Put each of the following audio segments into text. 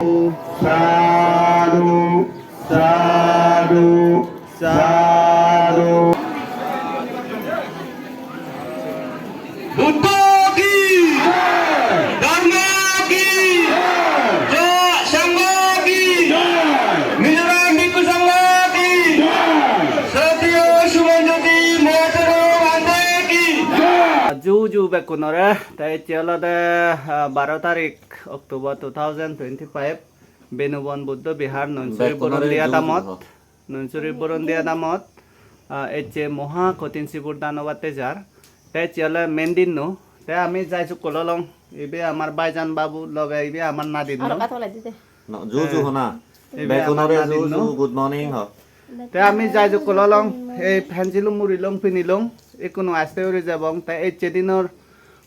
Sadhu, sadhu, sadhu. Buddha ki, Dharma ki, Sangha ki, Mizoram Bhikkhu Sangha ki, Satya Sumanjati Mahataro Ande ki. Juju bekunore, tai chelade 12 tarik Oktober 2025 Benubon Buddha Bihar Nunsuri Borondia Damot Nunsuri Borondia Damot Eche Moha Kotin Sibur Danawate Jar Tai Chala Mendino Tai Ami Jaisu Kololong Ibe Amar Baijan Babu Loga Ibe Amar Nadino No, Juju Hona. Bekunore Juju, good morning ho. Tai Ami Jaisu Kololong E Pensilum Murilong Pinilong Ekuno Asteori Jabong Tai Eche Dinor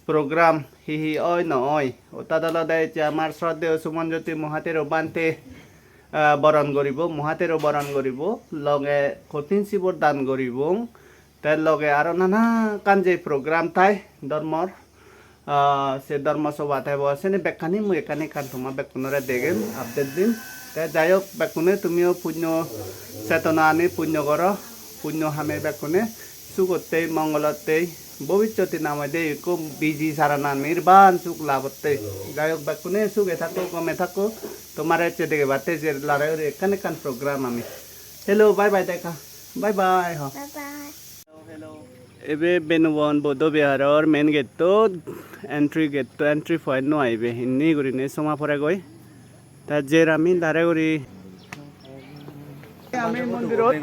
program hihi oi no oi otadala dai যে আমার শ্রদ্ধেয় সুমনজ্যোতি মহাতের বান্তে বরণ করিব মহাতের বরণ করিব লগে কঠিন শিবর দান করিব তার লগে আর নানা কাঞ্জে প্রোগ্রাম তাই ধর্মর সে ধর্ম সভা তাই বসেনে বেকানি মু এখানে কান্তমা বেকুনরে দেখেন আপডেট দিন তাই যাই হোক বেকুনে তুমিও পুণ্য চেতনা আনি পুণ্য করো পুণ্য হামে বেকুনে সুগতেই মঙ্গলতেই ভবিষ্যতে নামে খুব বিজি সারানা নির্বাণ সুখ লাভতে গায়ক বাকুনে সুখে থাকো কমে থাকো তোমার হচ্ছে দেখে বাতে যে লড়াই এখানে কান প্রোগ্রাম আমি হ্যালো বাই বাই দেখা বাই বাই হ হ্যালো এবে বেনুবন বৌদ্ধ বিহারের মেন গেটটো এন্ট্রি পয়েন্ট নো আইবে হিন্নি করিনে সমা পরে গই তা যে আমি দাঁড়ে করি আমি মন্দিরত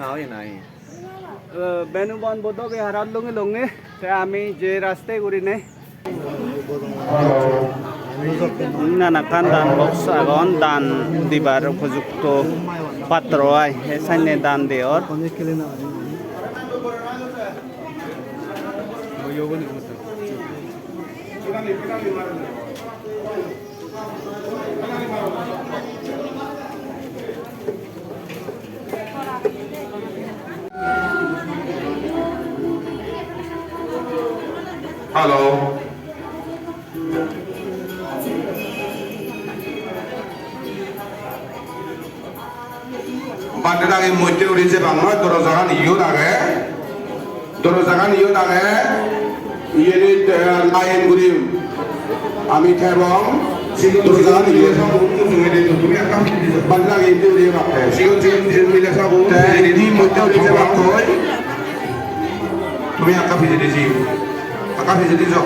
বেনুবন বৌদ্ধ বিহারত লঙে লঙে আমি যে রাস্তায় করি নাই নানান দান বক্স আগন দান দিবার উপযুক্ত পাত্র আয় সাইনে দান দেওয়ার Hello. Bandara ke moite uri je bangma dorojagan iyo dage. Dorojagan iyo dage. Yeni lain guri ami thebong sigon dorojagan iyo sa buntu sungede tumi akam bandara ke iyo uri ba. Sigon mile sa buntu ini moite uri je bangkoi. Tumi akam jadi ji. Akam jadi jo.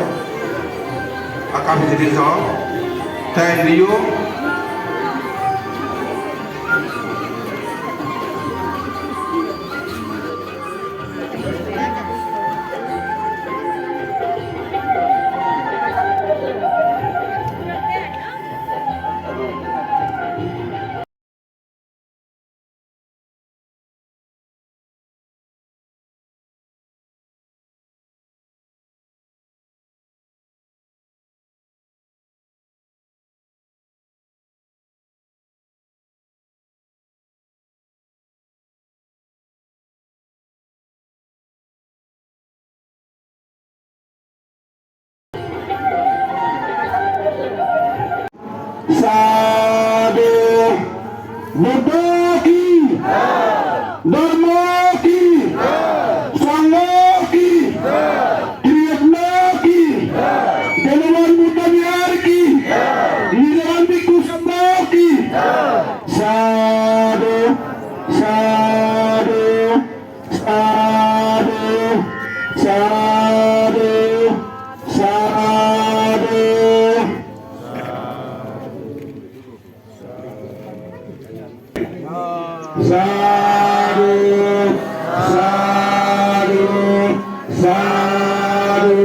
Akam jadi jo. Tai Rio. साधु बुद्धो की धर्मो की संघो की कृष्णो की बेनुबन बुद्ध विहार की मिजोरम भिक्षु संघ की साधु साधु साधु साधु साधु Sadhu, sadhu, sadhu.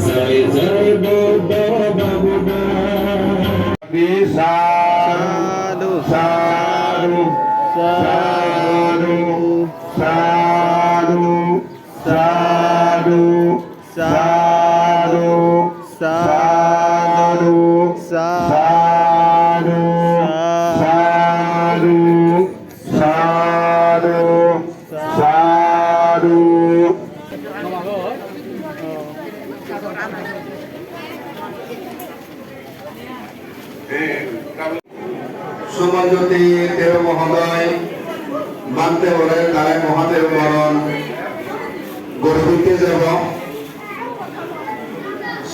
জয় জয় বাবা বাবা সাধু সাধু সাধু সাধু সাধু সাধু সাধু সাধু সাধু সাধু সাধু সুমনজ্যোতি দেব মহোদয় মানতে বলে তারা মহাদেব বরণ গর্বিতে যাব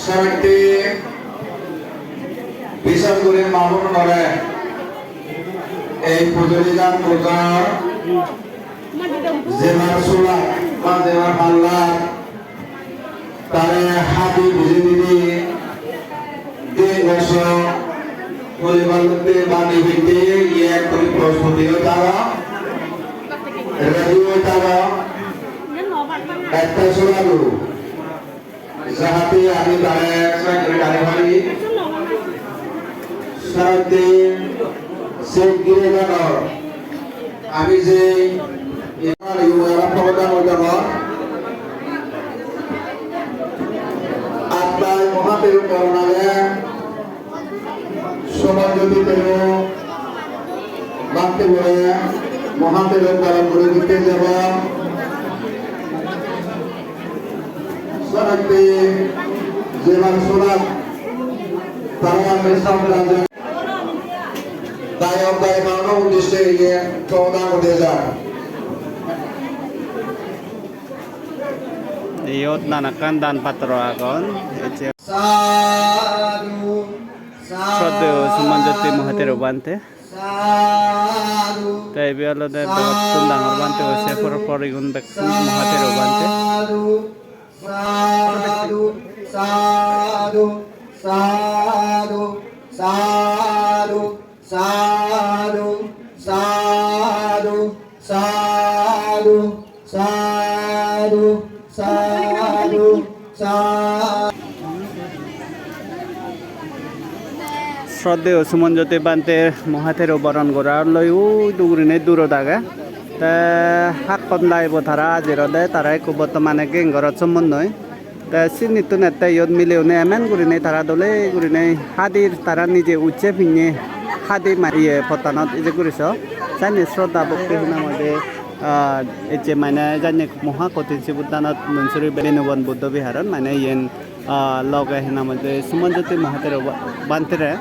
সাহিত্যে বিশেষ করে মামুন করে এই প্রতিযোগিতার পূজার জেলার সোলা বা জেলার পাল্লা তারে হাতি বুঝে দিদি দিয়ে বছর পরিবারতে বাণী হইতে ইয়ে করি প্রস্তুতিও তারা রেডিও তারা একটা শোনালো যাহাতে আমি তারে গাড়ি ভাড়ি সারাতে সে গিরে গেল আমি যে এবার ইউরা প্রদান হইতাম আত্মায় মহাদেব করোনালে সমাজযোগী দেব বাঁধতে বলে মহাদেব দ্বারা করে দিতে যাব সারাতে যেবার শোনা তারা মেসাম রাজা তাই অব্দায় মানব উদ্দেশ্যে গিয়ে প্রদান করতে যায় iyot nanakan dan patro agon eche Sadhu, শ্রদ্ধেয় সুমনজ্যোতি মহাতের বানতে sadhu, তাই বিয়ালদে বেগতুন ডাঙর বানতে হয়েছে পরিগুণ ব্যক্তি মহাতের বানতে sadhu, sadhu, sadhu, sadhu, sadhu, sadhu, sadhu, sadhu, sadhu, sadhu. শ্রদ্ধেয় সুমনজ্যোতি বানতে মহাতের বরণ করার লই দুগুরিনে দূর দাগে তা হাক কন্দাই বথারা জিরদে তারাই খুব বর্তমানে গেঙ্গরত সম্বন্ধই তা সিনিতুন একটা ইয়ত মিলেওনে এমন গুরিনে তারা দলে গুরিনে হাদির তারা নিজে উচ্চে ফিঙে হাদি ইয়ে পতানত এই যে করিস জানি শ্রদ্ধা ভক্তি শুনা মধ্যে এচে মানে জানি মহা কঠিন শিবুদ্দানত মনসুরি বেনুবন বুদ্ধ বিহারত মানে ইয়েন লগে হিনা মধ্যে সুমনজ্যোতি মহাতের বানতেরে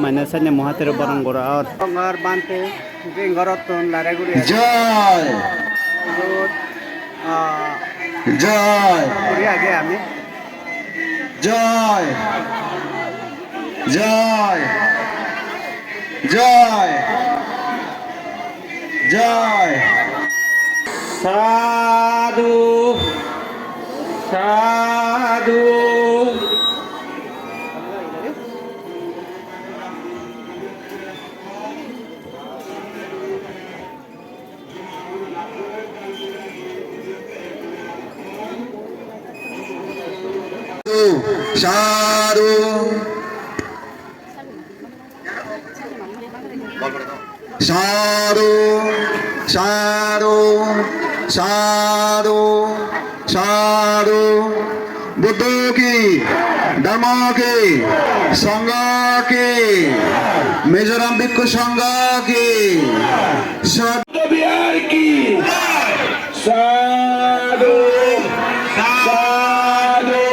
মানে সানি মহাতের বরণ করা আর গঙ্গার বানতে গেঙ্গরত লারাগুড়ি জয় জয় করি আগে আমি জয় জয় জয় জয় সাধু সাধু সাধু সাধু সাধু সাধু সাধু বুদ্ধ কি ধর্ম কি সংঘ কি মিজোরাম ভিক্ষু সংঘ কি বিহার কি সাধু সাধু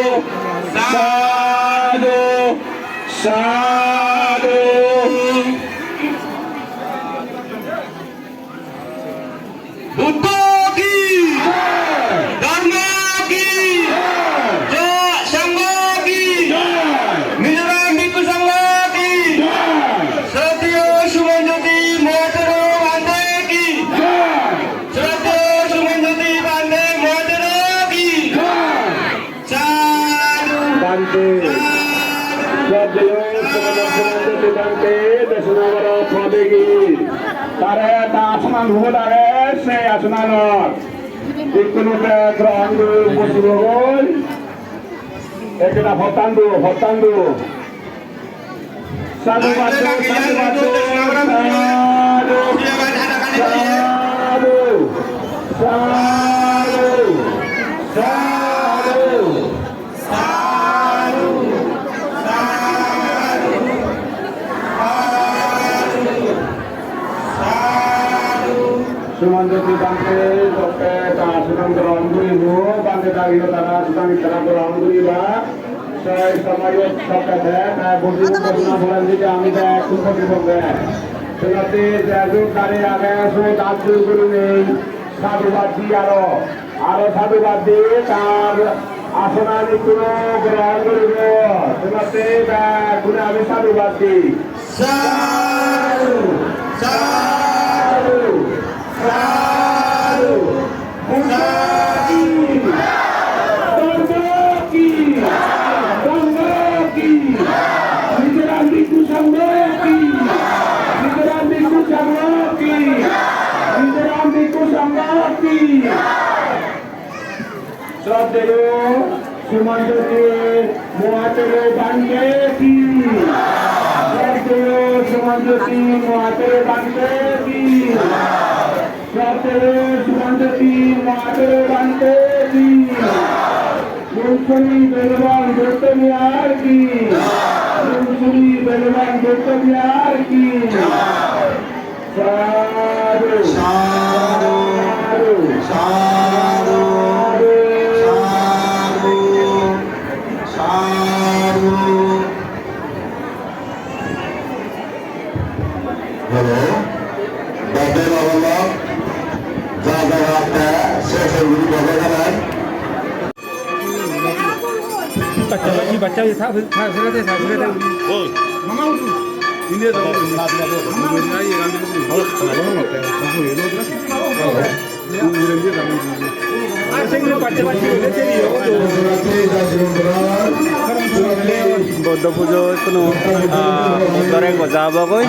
সাধু সাধু বুদ্ধ কি ধর্ম কি সংঘ কি মিজোরাম ভিক্ষু সংঘ কি শ্রদ্ধেয় সুমনজ্যোতি মহাতের বান্ধে কি শ্রদ্ধেয় সুমনজ্যোতি বান্ধে মহাতের কি সাধু বান্ধে শ্রদ্ধেয় সুমনজ্যোতি বান্ধে দেশনগর প্রদেগী তারে আসমান হুদারে সে আসমানত যিকোনো গ্রহণ বসিব গ'ল Ekena hotandu. Sadu batu. Sumanjoti bangke sope ta sedang berangkuri bu bangke tadi tara sedang tara berangkuri ba saya samayot sope deh ta budi karena bulan di kami deh kumpul di bangke senati jaju kari age so datu guru nih satu bati aro satu bati tar asanani kuno berangkuri bu senati deh guna ame satu bati satu Sumanjoti muatero bangketi Sumanjoti muatero bangketi Sumanjoti muatero bangketi Munsuri Belwan Gottamiyar ki Hello, Bapak Bapak, jaga waktu, saya dulu bagaimana? बच्चा ये था सुने थे मामा India तो मामा ये गांधी बहुत बड़ा होता है वो ये लोग ना आज से ये बच्चे लेते ही हो বৌদ্ধ পুজো কোনো দৰে গজাব গৈ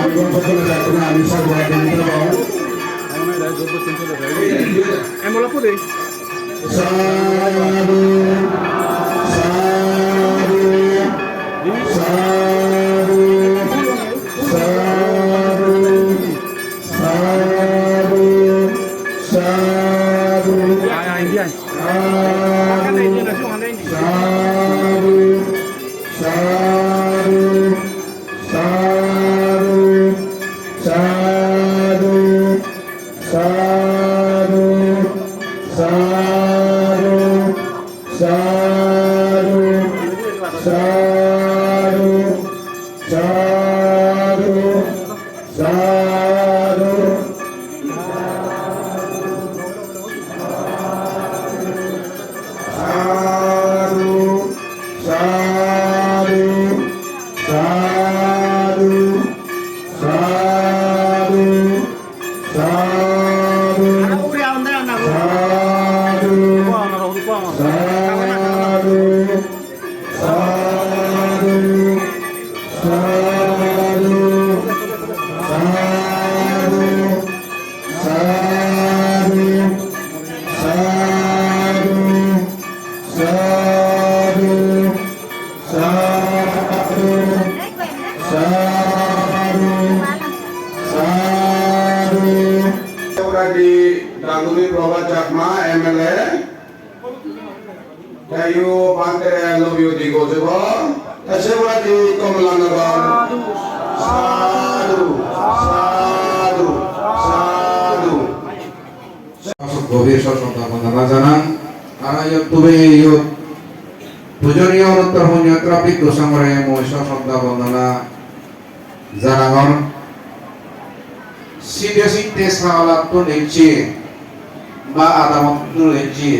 এমলা পুরে Kayu pantai Lobyo di Gojobo, Tasyawa di Komlangagon. Sadu. গভীর সশ্রদ্ধা বন্দনা জানান আনায়ত তুবে ইয়ত পূজনীয় অনুত্তরমণীয় ট্রাফিক দোষামরে মই সশ্রদ্ধা বন্দনা জানাগন সিবিএসই সালাত তো নেছি বা আদামত নেছি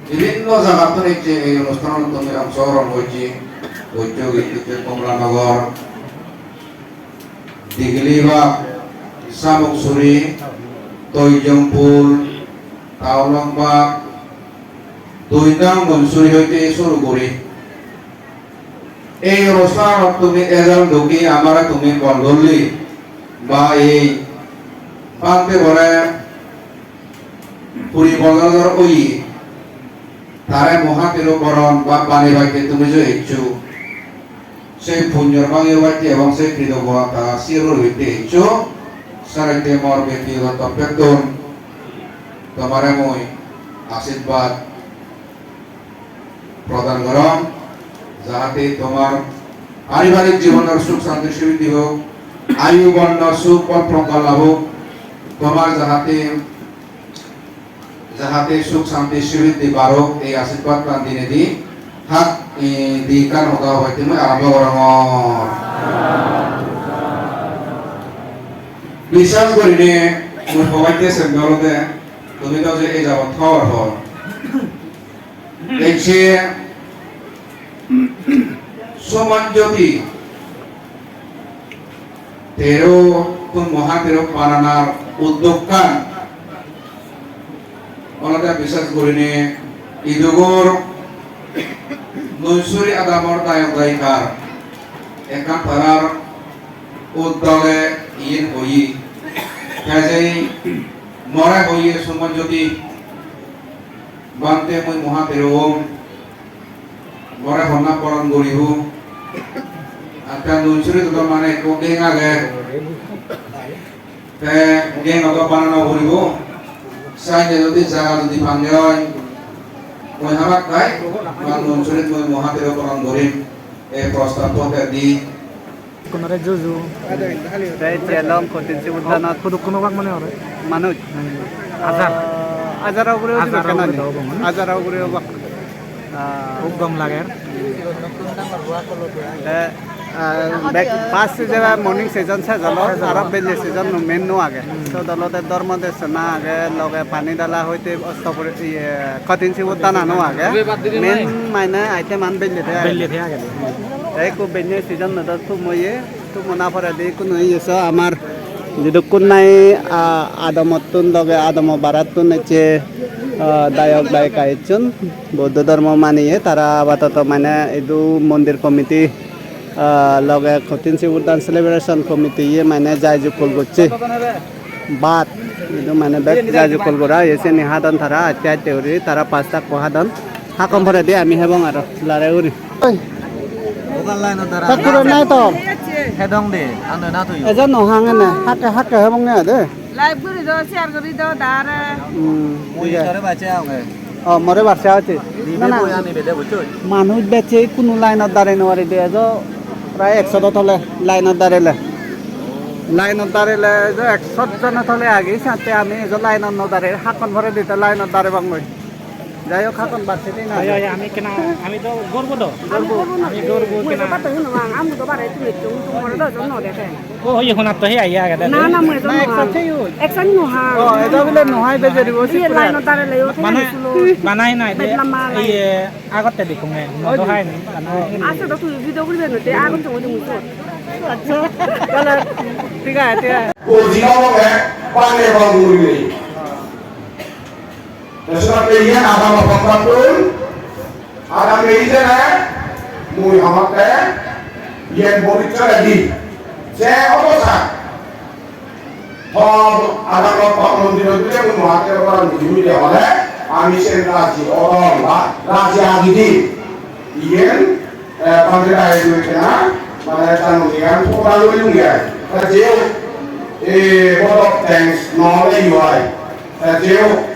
বিভিন্ন জায়গাতে নেছি এই অনুষ্ঠান তুমি অংশগ্রহণ হয়েছি ঐতিহ্যগীত কমলানগর দিগলিবাগ সামুকসুরি তৈজমপুর তাওলংবাগ দুইনাং মনসুরি হইতে শুরু করি এই অনুষ্ঠান তুমি এজন ঢুকি আমার তুমি বন্ধলি বা এই পান্তে বলে পুরী বজার ওই তারে মহাতেরো বরণ বা বাণী বাক্যে তুমি যে ইচ্ছু সেই পুণ্যর বাঙে বাক্যে এবং সেই কৃতজ্ঞতা শিরোর হইতে ইচ্ছু সারাইতে মর ব্যক্তিগত বেতন তোমারে মই আশীর্বাদ প্রদান করম যাহাতে তোমার পারিবারিক জীবনের সুখ শান্তি সমৃদ্ধি হোক আয়ু বর্ণ সুখ পথ প্রজ্ঞা লাভ হোক তোমার যাহাতে সুখ শান্তি সমৃদ্ধি বাড়ক এই আশীর্বাদ প্রাণ দিনে দি হাত দি কান হতা হইতে মই আরম্ভ করম বিশ্বাস করিনে মই সবাইকে সেমগলতে তুমি তো যে এই যাবত থর হল দেখছে সমাজজ্যোতি 13 তুম মহাতেরো বানানার উদ্যোগকান ওনাদের বিশ্বাস করিনে ইদুগর নৈসরি আদামর দায়ক দায়িকার একা তারার উদ্যোগে ইন হই কাজেই মরা হইয়ে সমাজজ্যোতি বানতে মই মহাতেরো মরা হন্না পরণ গরিব আটা নৈসরি তো মানে কোকিং আগে তে গেং অত বানানো গরিব সাইনে যদি জায়গা যদি ভাঙে হয় মই হামাক খাই বা নৈসরি মই মহাতেরো পরণ গরিব এই প্রস্তাব পথে দি কোনরে জুজু তাই চেলং কতিনসি উদ্যানত কোনো ভাগ মানে হরে মানুষ আজার আজারা উপরে আজারা উপরে খুব গম লাগে ফার্স্ট যে মর্নিং সিজন সেজন আর বেলি সিজন মেন নো আগে তো দলতে ধর্ম দেশ না আগে লগে পানি ডালা হইতে অস্ত করে কতিনসি উদ্যান আনো আগে মেন মানে আইতে মান বেলি আগে এই খুব বেনি সিজন নদর খুব মইয়ে খুব মুনাফারে দি কোনো ইয়েছো আমার যদি কোনাই আদমতুন লগে আদম বারাতুন হচ্ছে দায়ক দায়িকা ইচ্ছুন বৌদ্ধ ধর্ম মানিয়ে তারা আপাতত মানে এইটো মন্দির কমিটি লগে কতিনসি উদ্যান সেলিব্রেশন কমিটি ইয়ে মানে যাই যুকল করছে বাদ এইটো মানে বেগ যাই যুকল করা এসে নিহাদন তারা আত্যায় তেউরি তারা 5টা কোহাদন হাকম ভরে দিয়ে আমি হেবং আর লারে উরি দোকান লাইনত দ্বারা ঠাকুরের নাই তো হেদং দে আনো না তুই এজন নহাঙে না হাকে হেবং না দে লাইভ করে দাও শেয়ার করে দাও তার মই করে বাঁচে আগে মরে বাচ্চা আছে দিবে বই আনি বেদে বুঝছো মানুষ বেচে কোনো লাইনত দাঁড়াই নোৱাৰি দিয়ে যে প্ৰায় 100 থলে লাইনত দাঁড়াইলে যে 100 জনে থলে আগে সাথে আমি যে লাইনত নদাঁড়াই হাকন ভরে দিতে লাইনত দাঁড়াবাং মই যাই হোক হাকন বাচ্চা দিই না আমি কেনা আমি তো গর্ব তো আমি গর্ব কেনা আমি তো বারে তুমি তোমার দাও জন্য দেখে ও হই হনা তো হে আইয়া গেল না না মই তো একসাথে নোহা এটা বলে নহয় বেজে দিব লাইন তারে লইও মানে বানাই নাই দে এই আগতে দেখো নে তো হাই নি আচ্ছা তো তুই ভিডিও করবে না তে আগুন তো তুমি তো আচ্ছা তাহলে ঠিক আছে ও জিগাওকে পানে বাঙুরি Sesuatu yang agama pembangun, agama ini na, mui hamake, yang bericara lagi, saya apa sah? Kalau agama pembangun itu dia memakai orang ini dia oleh, kami sentrasi orang raja gini, yang panggilan itu kena, mana tanggungan pukul lu ya, kerja, bodoh thanks, nolai yuai, kerja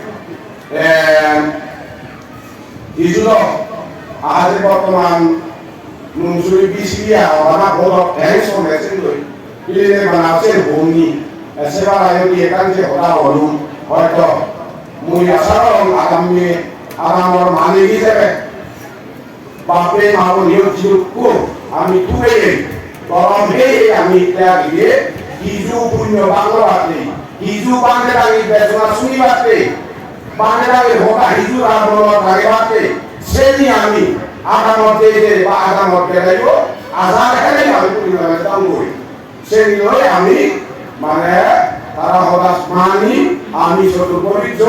ইজুলো আজ বর্তমান নুনসুরি বিসিয়া ওরা বড় tax machine লই ইলে বানাছে ভূমি সেবা আয়োগী একাংশে হতা হলুম হয়তো মুই আশা করম আগামী আমার মালিক হিসেবে বাপে মাও নিয়োগ জীবকু আমি তুলে গরম হে আমি ত্যাগ দিয়ে ইজু পুণ্য বাংলা বাদে ইজু বাংলা লাগি বেচনা শুনি বাদে বাংলাকে হোকা হিজু আর বড় লাগে বাতে সেনি আমি আগামতে যে বা আগামতে লাইও আজার হেলে আমি পুরিমানে তাঙ্গুই সেনি লই আমি মানে তারা হদাস মানি আমি ছোট পরিচ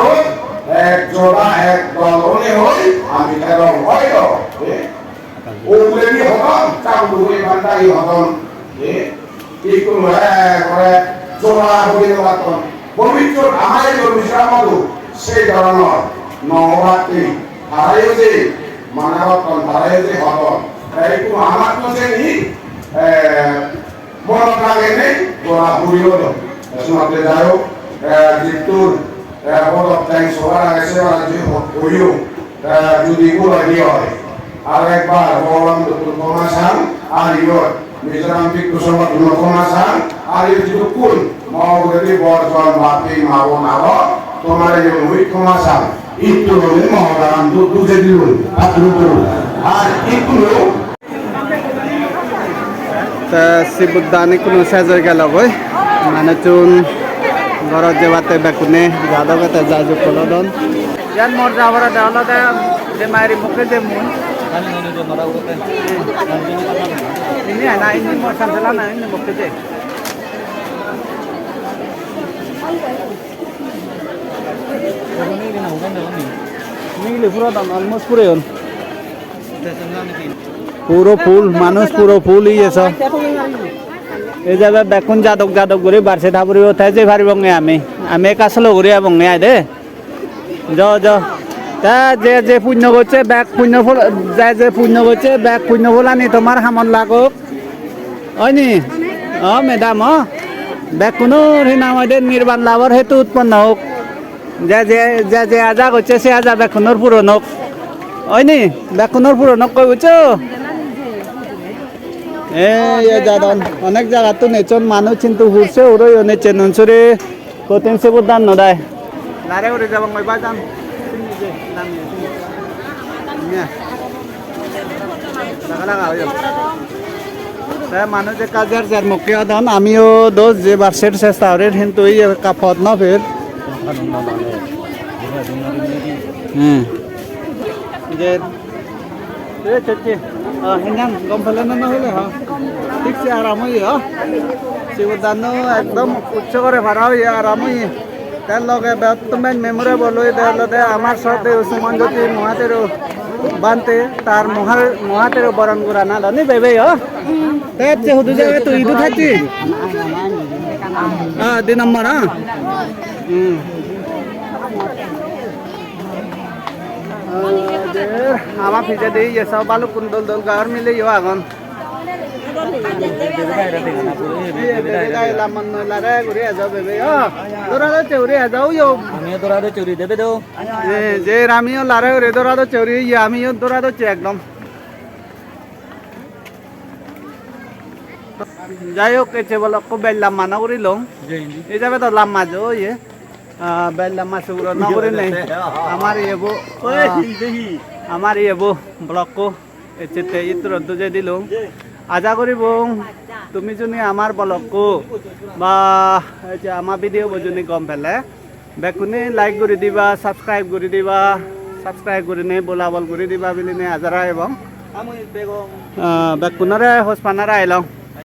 এক জোড়া এক দল হলে হই আমি এবং হয়তো ওগুলি হতাম চালু হয়ে বান্দাই হতাম একটু করে জোড়া হয়ে দেওয়াতন পবিত্র আমাদের বিশ্রাম সেই ধরনের Navratri Harayo je manawat kon harayo je hoton. Itu amat tu je ni mono lagi ni gora huyo do. Semua terjauh jitur mono tank suara sewa je huyo. Judi gula dia. Arek bar bolam betul komasan ariot. Misalnya pikir sobat dulu komasan ariot jukun mau berarti borjon mati mau nawa. Tomare yang huit komasan. Itu loh mau dalam tu jadi dulu, dulu. Itu loh. Si buddhani kuno saja kalau boy, mana cun barat jawate bekune, jada kata jaju kolodon. Jangan mau jawara dah, Allah dah demari muke demun. Ini anak ini mau santalan ini muke deh. পুরো ফুল মানুষ পুরো ফুল yes এই জায়গা দেখুন যাদক যাদক করে বাড়ছে ঠাকুরি ওঠাই যে ভারি বঙ্গে আমি কাছলো ঘুরে বঙ্গে আয় দে তা যে পুণ্য করছে ব্যাগ পুণ্য ফুল যে পুণ্য করছে ব্যাগ পুণ্য ফুলানি তোমার হামন লাগুক হয়নি ম্যাডাম ব্যাগ কোনো নাম নির্বাণ লাভর হেতু উৎপন্ন হোক যে আজা করছে সে আজা বেকুনোর পূরণ হোক হয়নি বেকুনোর পূরণ হোক কই বুঝছো দাদন অনেক জায়গা তো নেচন মানুষ কিন্তু ঘুরছে ওরই নেচে ননসুরে কতিন সে বুদান নদায় লারে উড়ে যাব মই বাজান মানুষ যে কাজের যার মুখে ধন আমিও দোষ যে বার্ষের চেষ্টা করে কিন্তু এই কাপত না ফের যে হিনাম গম ফেলে না হলে হ্যাঁ ঠিক সে আরাম হই শিবদান একদম উচ্চ করে ভাড়া হই আরাম হই তার লগে তুমি মেমোরেবল হই তাহলে আমার সাথে সুমন জ্যোতি মহাতেরও বানতে তার মহাতেরও বরণ করা না নি বেবে তে হুদু জায়গায় তুই ইদু থাকি দি নম্বর আমার ফিজে দিয়ে সব বালু কুন্দল দল গাওয়ার মিলে আগুন যে আমিও লারে রে দৌড়াদো চৌরি আমিও দৌড়াদো একদম যাই হোক এসে বলো বেললাম মানা করিল এই যাবে তো লাম্মা যো ইয়ে বেললাম্মা সেগুলো নগরে নেই আমার এবো ব্লক কো এসেতে ইতর দুজে দিল আজা করিব তুমি যদি আমার ব্লক কো বা আমার ভিডিও যদি গম পেলে বেকুনে লাইক করে দিবা সাবস্ক্রাইব করে নে বোলাবল করে দিবা বলে নে আজারা এবং বেকুনরে হোসপানারে আইলাম